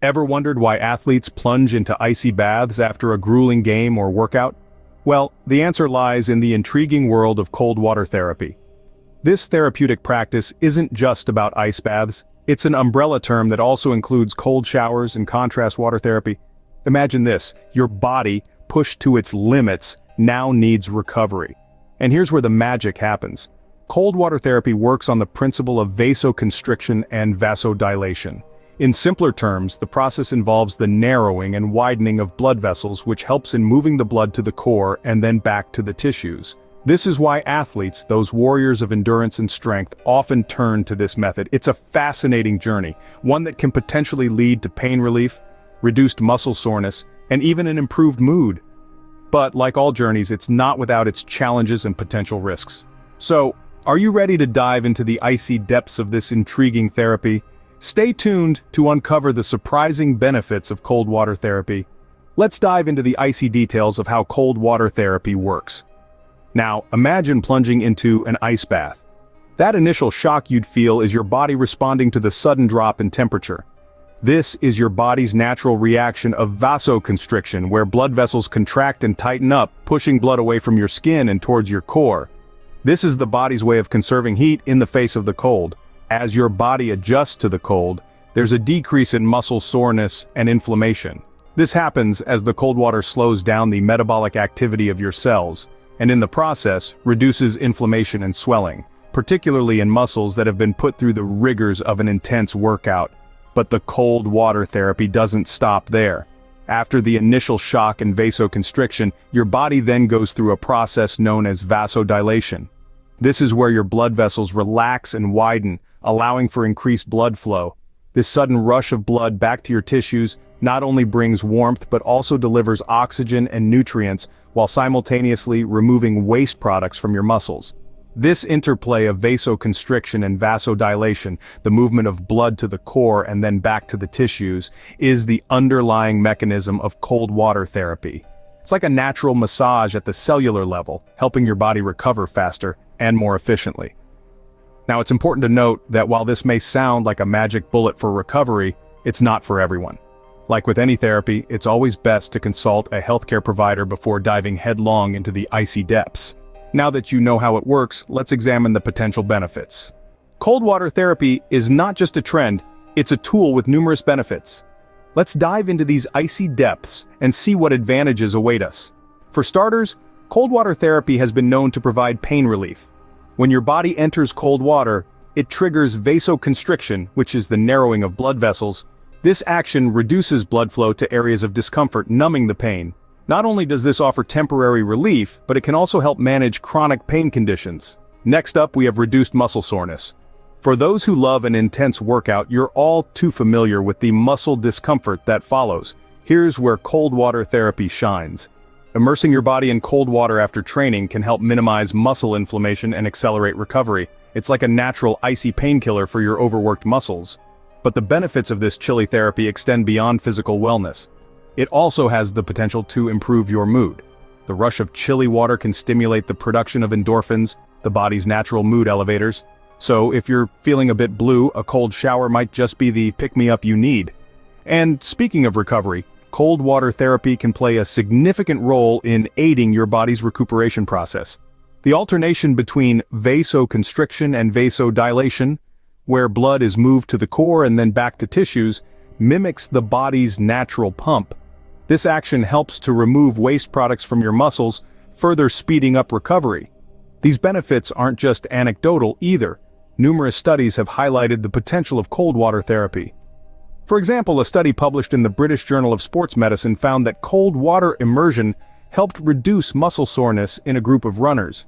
Ever wondered why athletes plunge into icy baths after a grueling game or workout? Well, the answer lies in the intriguing world of cold water therapy. This therapeutic practice isn't just about ice baths, it's an umbrella term that also includes cold showers and contrast water therapy. Imagine this, your body, pushed to its limits, now needs recovery. And here's where the magic happens. Cold water therapy works on the principle of vasoconstriction and vasodilation. In simpler terms, the process involves the narrowing and widening of blood vessels, which helps in moving the blood to the core and then back to the tissues. This is why athletes, those warriors of endurance and strength, often turn to this method. It's a fascinating journey, one that can potentially lead to pain relief, reduced muscle soreness, and even an improved mood. But like all journeys, it's not without its challenges and potential risks. So, are you ready to dive into the icy depths of this intriguing therapy? Stay tuned to uncover the surprising benefits of cold water therapy. Let's dive into the icy details of how cold water therapy works. Now, imagine plunging into an ice bath. That initial shock you'd feel is your body responding to the sudden drop in temperature. This is your body's natural reaction of vasoconstriction, where blood vessels contract and tighten up, pushing blood away from your skin and towards your core. This is the body's way of conserving heat in the face of the cold. As your body adjusts to the cold, there's a decrease in muscle soreness and inflammation. This happens as the cold water slows down the metabolic activity of your cells, and in the process, reduces inflammation and swelling, particularly in muscles that have been put through the rigors of an intense workout. But the cold water therapy doesn't stop there. After the initial shock and vasoconstriction, your body then goes through a process known as vasodilation. This is where your blood vessels relax and widen, allowing for increased blood flow. This sudden rush of blood back to your tissues not only brings warmth but also delivers oxygen and nutrients while simultaneously removing waste products from your muscles. This interplay of vasoconstriction and vasodilation, the movement of blood to the core and then back to the tissues, is the underlying mechanism of cold water therapy. It's like a natural massage at the cellular level, helping your body recover faster and more efficiently. Now, it's important to note that while this may sound like a magic bullet for recovery, it's not for everyone. Like with any therapy, it's always best to consult a healthcare provider before diving headlong into the icy depths. Now that you know how it works, let's examine the potential benefits. Cold water therapy is not just a trend, it's a tool with numerous benefits. Let's dive into these icy depths and see what advantages await us. For starters, cold water therapy has been known to provide pain relief. When your body enters cold water, it triggers vasoconstriction, which is the narrowing of blood vessels. This action reduces blood flow to areas of discomfort, numbing the pain. Not only does this offer temporary relief, but it can also help manage chronic pain conditions. Next up, we have reduced muscle soreness. For those who love an intense workout, you're all too familiar with the muscle discomfort that follows. Here's where cold water therapy shines. Immersing your body in cold water after training can help minimize muscle inflammation and accelerate recovery. It's like a natural icy painkiller for your overworked muscles. But the benefits of this chilly therapy extend beyond physical wellness. It also has the potential to improve your mood. The rush of chilly water can stimulate the production of endorphins, the body's natural mood elevators. So if you're feeling a bit blue, a cold shower might just be the pick-me-up you need. And speaking of recovery, cold water therapy can play a significant role in aiding your body's recuperation process. The alternation between vasoconstriction and vasodilation, where blood is moved to the core and then back to tissues, mimics the body's natural pump. This action helps to remove waste products from your muscles, further speeding up recovery. These benefits aren't just anecdotal either. Numerous studies have highlighted the potential of cold water therapy. For example, a study published in the British Journal of Sports Medicine found that cold water immersion helped reduce muscle soreness in a group of runners.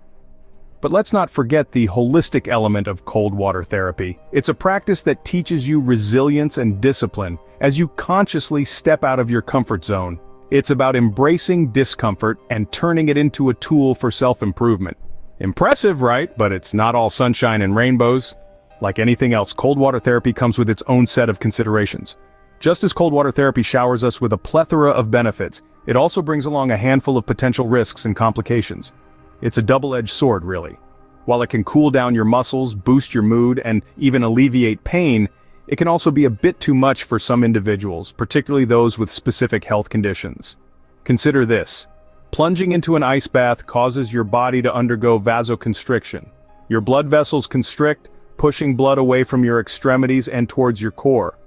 But let's not forget the holistic element of cold water therapy. It's a practice that teaches you resilience and discipline as you consciously step out of your comfort zone. It's about embracing discomfort and turning it into a tool for self-improvement. Impressive, right? But it's not all sunshine and rainbows. Like anything else, cold water therapy comes with its own set of considerations. Just as cold water therapy showers us with a plethora of benefits, it also brings along a handful of potential risks and complications. It's a double-edged sword, really. While it can cool down your muscles, boost your mood, and even alleviate pain, It can also be a bit too much for some individuals, particularly those with specific health conditions. Consider this. Plunging into an ice bath causes your body to undergo vasoconstriction. Your blood vessels constrict, pushing blood away from your extremities and towards your core.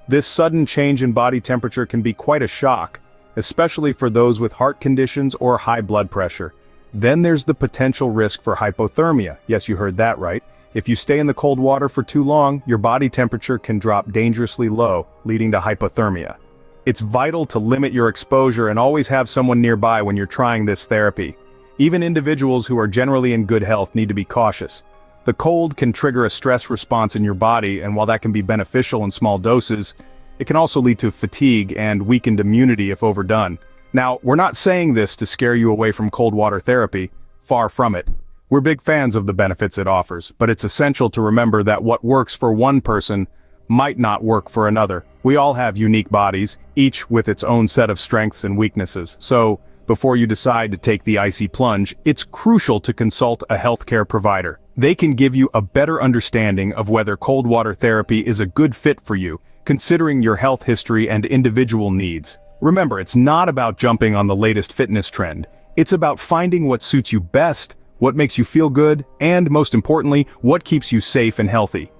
This sudden change in body temperature can be quite a shock, especially for those with heart conditions or high blood pressure. Then there's the potential risk for hypothermia. Yes, you heard that right. If you stay in the cold water for too long, your body temperature can drop dangerously low, leading to hypothermia. It's vital to limit your exposure and always have someone nearby when you're trying this therapy. Even individuals who are generally in good health need to be cautious. The cold can trigger a stress response in your body, and while that can be beneficial in small doses, it can also lead to fatigue and weakened immunity if overdone. Now, we're not saying this to scare you away from cold water therapy, far from it. We're big fans of the benefits it offers, but it's essential to remember that what works for one person might not work for another. We all have unique bodies, each with its own set of strengths and weaknesses. So, before you decide to take the icy plunge, it's crucial to consult a healthcare provider. They can give you a better understanding of whether cold water therapy is a good fit for you, considering your health history and individual needs. Remember, it's not about jumping on the latest fitness trend. It's about finding what suits you best, what makes you feel good, and most importantly, what keeps you safe and healthy.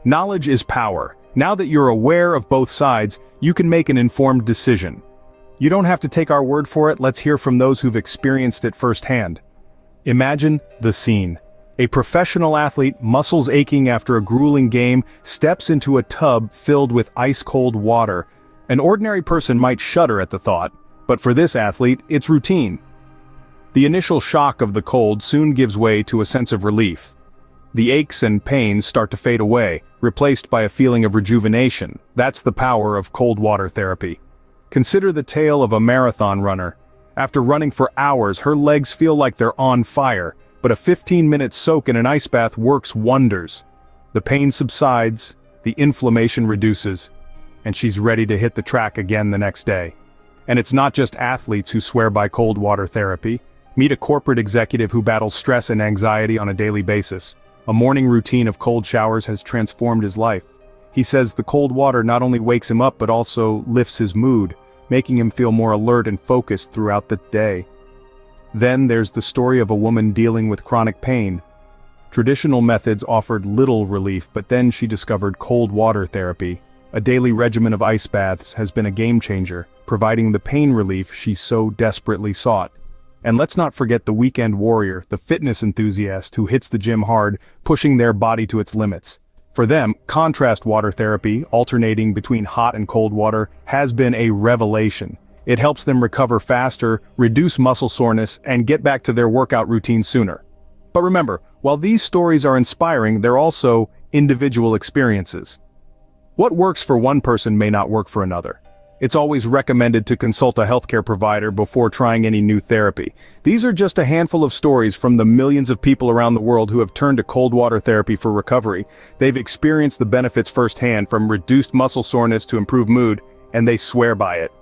Knowledge is power. Now that you're aware of both sides, you can make an informed decision. You don't have to take our word for it, let's hear from those who've experienced it firsthand. Imagine the scene. A professional athlete, muscles aching after a grueling game, steps into a tub filled with ice-cold water. An ordinary person might shudder at the thought, but for this athlete, it's routine. The initial shock of the cold soon gives way to a sense of relief. The aches and pains start to fade away, replaced by a feeling of rejuvenation. That's the power of cold water therapy. Consider the tale of a marathon runner. After running for hours, her legs feel like they're on fire, but a 15-minute soak in an ice bath works wonders. The pain subsides, the inflammation reduces, and she's ready to hit the track again the next day. And it's not just athletes who swear by cold water therapy. Meet a corporate executive who battles stress and anxiety on a daily basis. A morning routine of cold showers has transformed his life. He says the cold water not only wakes him up but also lifts his mood, making him feel more alert and focused throughout the day. Then there's the story of a woman dealing with chronic pain. Traditional methods offered little relief, but then she discovered cold water therapy. A daily regimen of ice baths has been a game changer, providing the pain relief she so desperately sought. And let's not forget the weekend warrior, the fitness enthusiast who hits the gym hard, pushing their body to its limits. For them, contrast water therapy, alternating between hot and cold water, has been a revelation. It helps them recover faster, reduce muscle soreness, and get back to their workout routine sooner. But remember, while these stories are inspiring, they're also individual experiences. What works for one person may not work for another. It's always recommended to consult a healthcare provider before trying any new therapy. These are just a handful of stories from the millions of people around the world who have turned to cold water therapy for recovery. They've experienced the benefits firsthand, from reduced muscle soreness to improved mood, and they swear by it.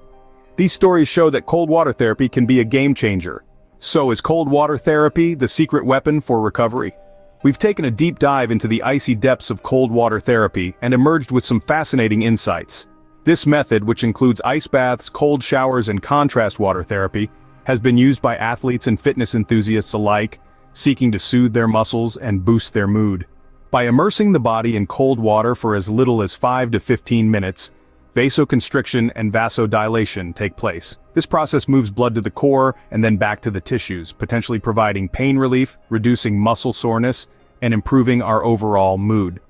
These stories show that cold water therapy can be a game changer. So is cold water therapy the secret weapon for recovery? We've taken a deep dive into the icy depths of cold water therapy and emerged with some fascinating insights. This method, which includes ice baths, cold showers, and contrast water therapy, has been used by athletes and fitness enthusiasts alike, seeking to soothe their muscles and boost their mood. By immersing the body in cold water for as little as 5 to 15 minutes, vasoconstriction and vasodilation take place. This process moves blood to the core and then back to the tissues, potentially providing pain relief, reducing muscle soreness, and improving our overall mood.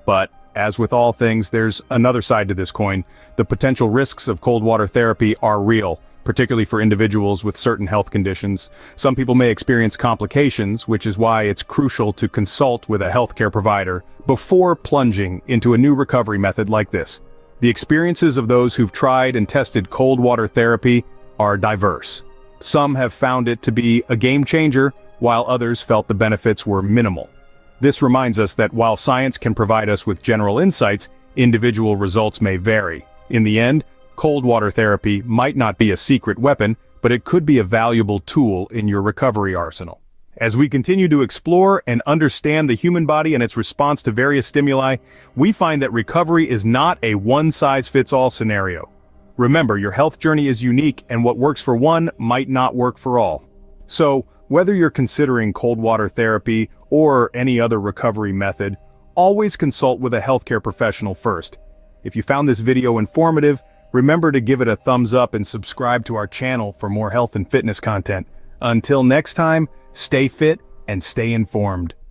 But as with all things, there's another side to this coin. The potential risks of cold water therapy are real, particularly for individuals with certain health conditions. Some people may experience complications, which is why it's crucial to consult with a healthcare provider before plunging into a new recovery method like this. The experiences of those who've tried and tested cold water therapy are diverse. Some have found it to be a game changer, while others felt the benefits were minimal. This reminds us that while science can provide us with general insights, individual results may vary. In the end, cold water therapy might not be a secret weapon, but it could be a valuable tool in your recovery arsenal. As we continue to explore and understand the human body and its response to various stimuli, we find that recovery is not a one-size-fits-all scenario. Remember, your health journey is unique, and what works for one might not work for all. So, whether you're considering cold water therapy or any other recovery method, always consult with a healthcare professional first. If you found this video informative, remember to give it a thumbs up and subscribe to our channel for more health and fitness content. Until next time, stay fit and stay informed.